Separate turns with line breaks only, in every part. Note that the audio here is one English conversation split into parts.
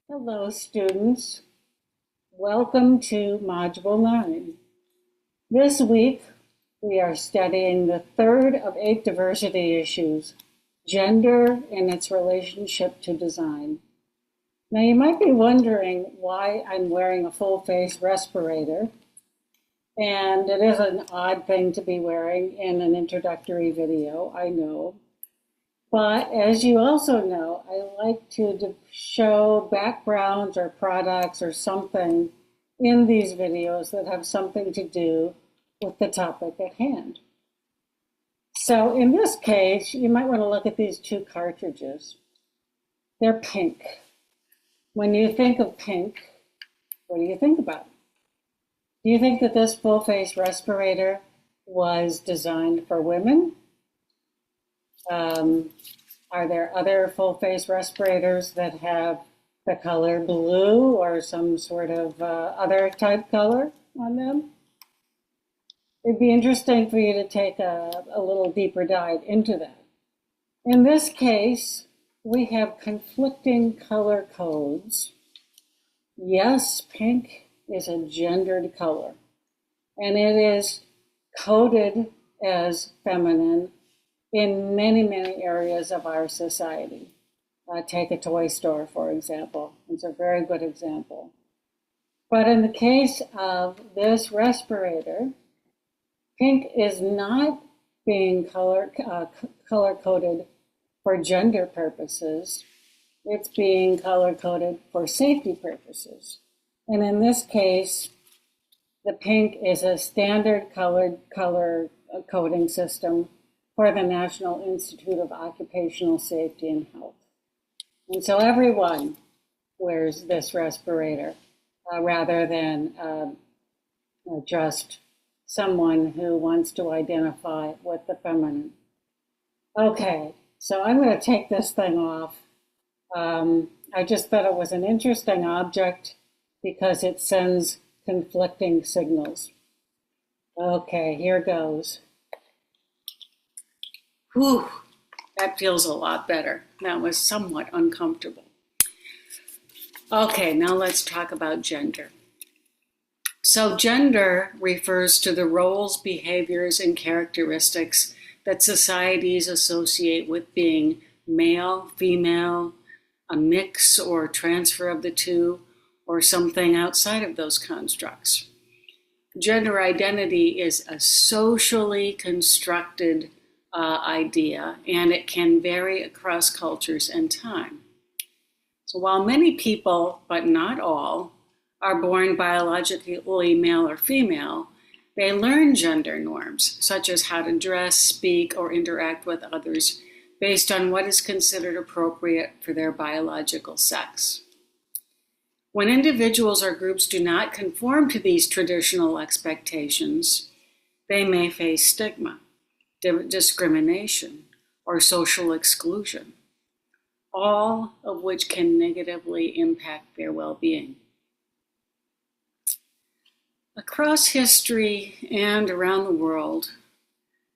Hello, students. Welcome to Module 9. This week, we are studying the third of 8 diversity issues, gender and its relationship to design. Now, you might be wondering why I'm wearing a full-face respirator, and it is an odd thing to be wearing in an introductory video, I know. But as you also know, I like to show backgrounds or products or something in these videos that have something to do with the topic at hand. So in this case, you might want to look at these two cartridges. They're pink. When you think of pink, what do you think about? Do you think that this full-face respirator was designed for women? Are there other full-face respirators that have the color blue or some sort of other type color on them? It'd be interesting for you to take a little deeper dive into that. In this case, we have conflicting color codes. Yes, pink is a gendered color, and it is coded as feminine in many, many areas of our society. Take a toy store, for example. It's a very good example. But in the case of this respirator, pink is not being color-coded for gender purposes. It's being color-coded for safety purposes. And in this case, the pink is a standard color coding system for the National Institute of Occupational Safety and Health. And so everyone wears this respirator rather than just someone who wants to identify with the feminine. Okay, so I'm going to take this thing off. I just thought it was an interesting object because it sends conflicting signals. Okay, here goes. Whew, that feels a lot better. That was somewhat uncomfortable. Okay, now let's talk about gender. So gender refers to the roles, behaviors, and characteristics that societies associate with being male, female, a mix or transfer of the two, or something outside of those constructs. Gender identity is a socially constructed idea, and it can vary across cultures and time. So while many people, but not all, are born biologically male or female, they learn gender norms, such as how to dress, speak, or interact with others based on what is considered appropriate for their biological sex. When individuals or groups do not conform to these traditional expectations, they may face stigma, discrimination, or social exclusion, all of which can negatively impact their well-being. Across history and around the world,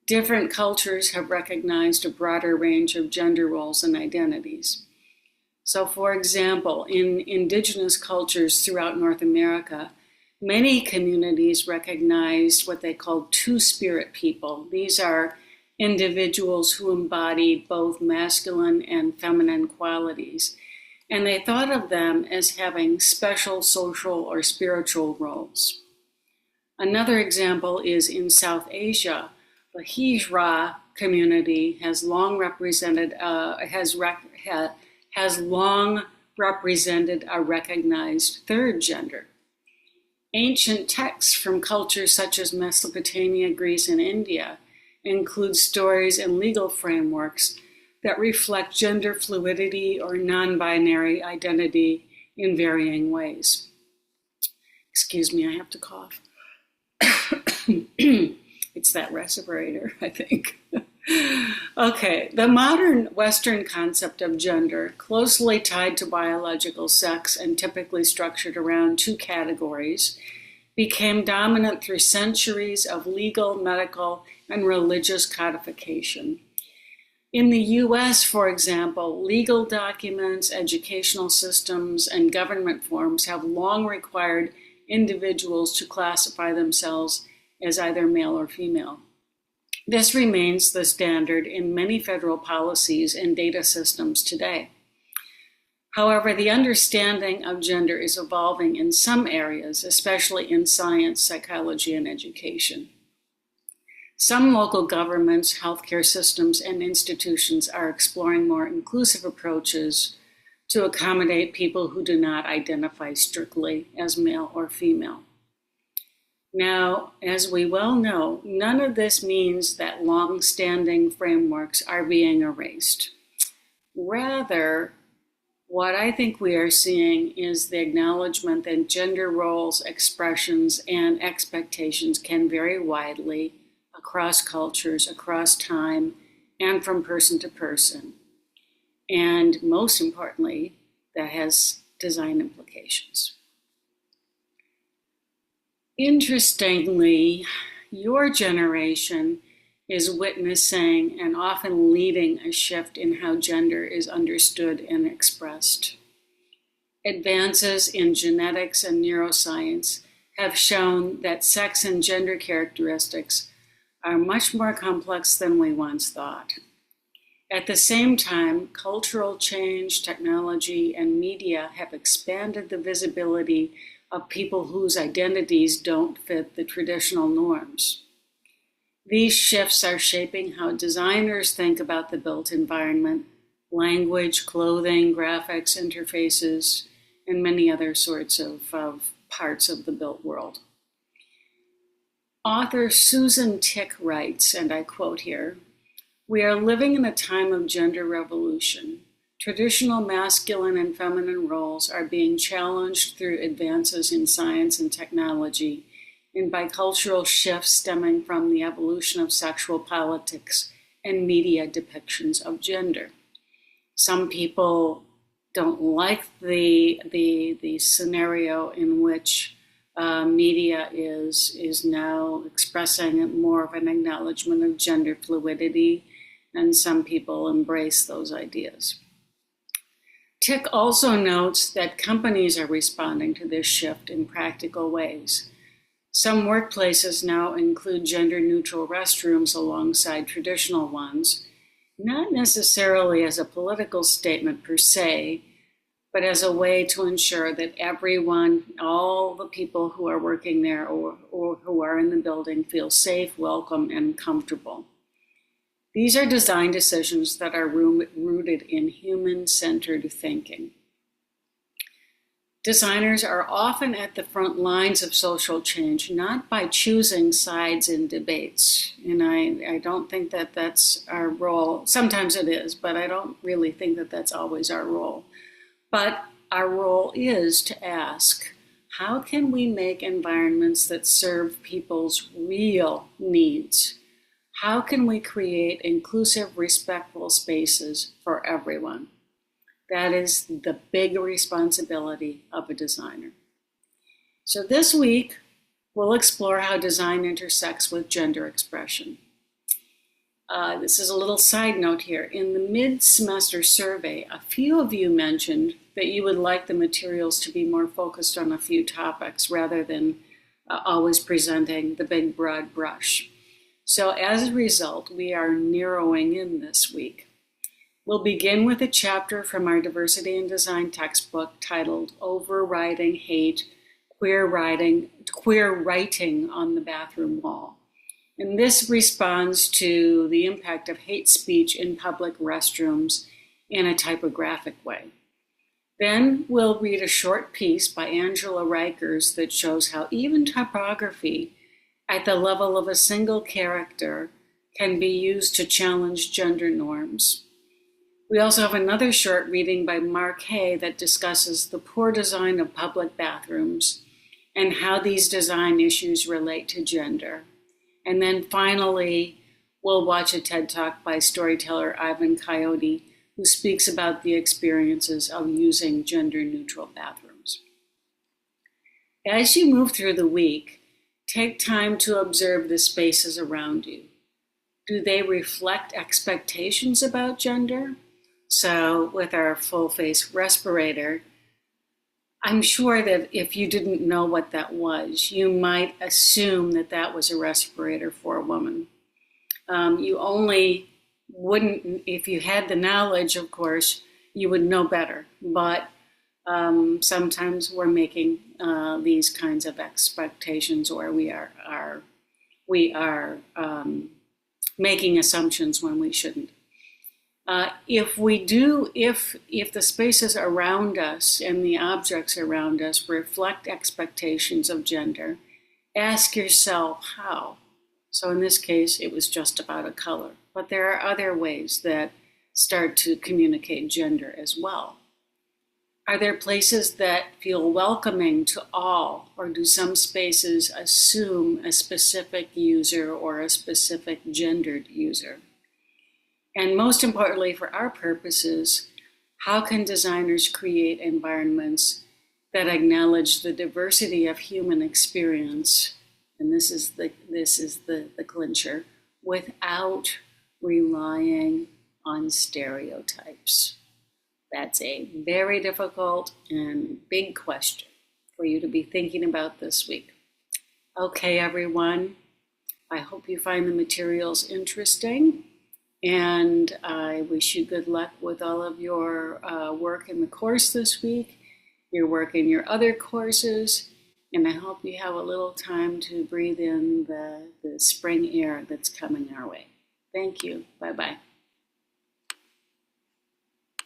different cultures have recognized a broader range of gender roles and identities. So, for example, in indigenous cultures throughout North America, many communities recognized what they called two-spirit people. These are individuals who embody both masculine and feminine qualities, and they thought of them as having special social or spiritual roles. Another example is in South Asia. The Hijra community has long represented a recognized third gender. Ancient texts from cultures such as Mesopotamia, Greece, and India include stories and legal frameworks that reflect gender fluidity or non-binary identity in varying ways. Excuse me, I have to cough. It's that respirator, I think. Okay, the modern Western concept of gender, closely tied to biological sex and typically structured around two categories, became dominant through centuries of legal, medical, and religious codification. In the US, for example, legal documents, educational systems, and government forms have long required individuals to classify themselves as either male or female. This remains the standard in many federal policies and data systems today. However, the understanding of gender is evolving in some areas, especially in science, psychology, and education. Some local governments, healthcare systems, and institutions are exploring more inclusive approaches to accommodate people who do not identify strictly as male or female. Now, as we well know, none of this means that long-standing frameworks are being erased. Rather, what I think we are seeing is the acknowledgement that gender roles, expressions, and expectations can vary widely across cultures, across time, and from person to person. And most importantly, that has design implications. Interestingly, your generation is witnessing and often leading a shift in how gender is understood and expressed. Advances in genetics and neuroscience have shown that sex and gender characteristics are much more complex than we once thought. At the same time, cultural change, technology, and media have expanded the visibility of people whose identities don't fit the traditional norms. These shifts are shaping how designers think about the built environment, language, clothing, graphics, interfaces, and many other sorts of parts of the built world. Author Susan Tick writes, and I quote here, "We are living in a time of gender revolution. Traditional masculine and feminine roles are being challenged through advances in science and technology and by cultural shifts stemming from the evolution of sexual politics and media depictions of gender." Some people don't like the scenario in which media is now expressing more of an acknowledgement of gender fluidity, and some people embrace those ideas. Tick also notes that companies are responding to this shift in practical ways. Some workplaces now include gender-neutral restrooms alongside traditional ones, not necessarily as a political statement per se, but as a way to ensure that everyone, all the people who are working there or who are in the building, feel safe, welcome, and comfortable. These are design decisions that are rooted in human-centered thinking. Designers are often at the front lines of social change, not by choosing sides in debates. And I don't think that that's our role. Sometimes it is, but I don't really think that that's always our role. But our role is to ask, how can we make environments that serve people's real needs? How can we create inclusive, respectful spaces for everyone? That is the big responsibility of a designer. So this week, we'll explore how design intersects with gender expression. This is a little side note here. In the mid-semester survey, a few of you mentioned that you would like the materials to be more focused on a few topics rather than always presenting the big broad brush. So as a result, we are narrowing in this week. We'll begin with a chapter from our Diversity in Design textbook titled Overriding Hate, Queer Writing on the Bathroom Wall. And this responds to the impact of hate speech in public restrooms in a typographic way. Then we'll read a short piece by Angela Rikers that shows how even typography at the level of a single character can be used to challenge gender norms. We also have another short reading by Mark Hay that discusses the poor design of public bathrooms and how these design issues relate to gender. And then finally, we'll watch a TED Talk by storyteller Ivan Coyote, who speaks about the experiences of using gender-neutral bathrooms. As you move through the week, take time to observe the spaces around you. do they reflect expectations about gender? So with our full face respirator, I'm sure that if you didn't know what that was, you might assume that that was a respirator for a woman. You only wouldn't, if you had the knowledge, of course, you would know better. But sometimes we're making these kinds of expectations, or we are making assumptions when we shouldn't. If the spaces around us and the objects around us reflect expectations of gender, ask yourself how. So in this case, it was just about a color, but there are other ways that start to communicate gender as well. Are there places that feel welcoming to all, or do some spaces assume a specific user or a specific gendered user? And most importantly, for our purposes, how can designers create environments that acknowledge the diversity of human experience? And this is the clincher, without relying on stereotypes. That's a very difficult and big question for you to be thinking about this week. Okay, everyone, I hope you find the materials interesting, and I wish you good luck with all of your work in the course this week, your work in your other courses, and I hope you have a little time to breathe in the spring air that's coming our way. Thank you. Bye-bye.